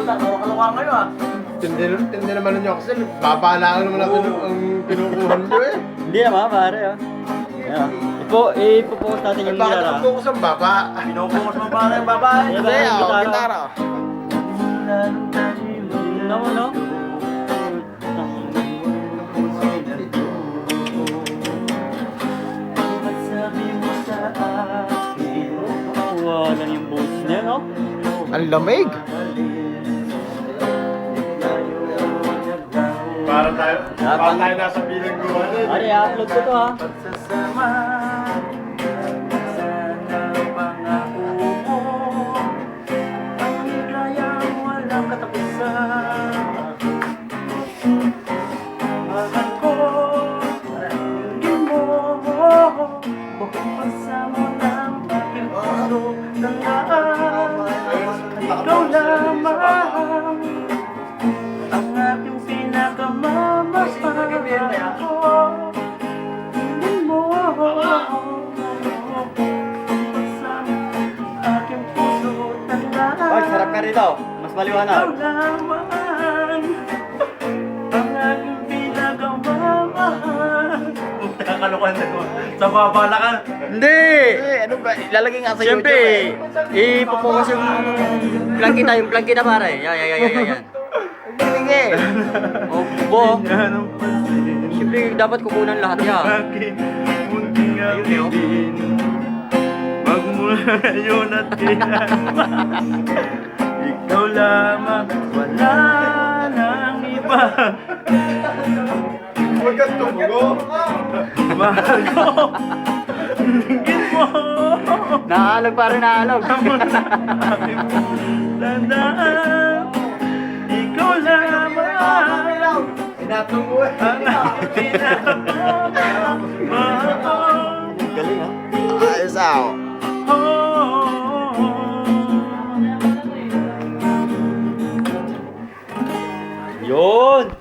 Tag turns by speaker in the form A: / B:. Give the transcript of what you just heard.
A: Kaloka kayo ah.
B: Tindi naman ninyo kasi babalaan naman natin ang pinukuhan nyo eh.
C: Hindi naman, pare. Ayan. Ipo-focus natin yung
B: Bakit
C: gitara.
B: ang focus ang baba?
A: Pinupokus mo para yung babae.
C: Ayan,
B: Hindi,
C: yung
B: ako gitara.
C: Ano, no? Wala yung boses niya, no?
B: Ang lamig. Para tayo nasa bilangguan eh.
C: Ari, upload ko to, ha?
A: Pagsasama, sana pangako mo, ang ligayang walang katapusan. Mahal ko, hindi mo, bukong pasamo ng aking puso ng ikaw lamang ang aking pinakamamahal ko. Hindi mo pasamo aking puso ng
C: Oy, sarap ka rito. Mas maliwanag.
A: ikaw lamang ang aking pinakamamahal. Nakakalokan na ko. Sa babala ka.
C: Hindi!
B: Eh, ano ba? Ilalagay nga sa YouTube
C: Siyempre,
B: eh.
C: ipo-focus yung plug kita, pare. Yan.
B: Ang galing eh.
C: O, bo.
A: Yan ang pansin.
C: Siyempre, dapat kukunan lahat yan.
A: Aking munting awitin. Magmula ngayon at kailanman, ikaw lamang, wala nang iba.
B: Huwag kang tumugo.
A: Mahal ko, hingin mo.
C: Naalog, pare, naalog.
A: Aking tandaan, ikaw lamang.
B: Inatungo eh.
A: Ang aking pinakamamahal.
C: Galing, ha?
B: Ayos ako.
A: Yun!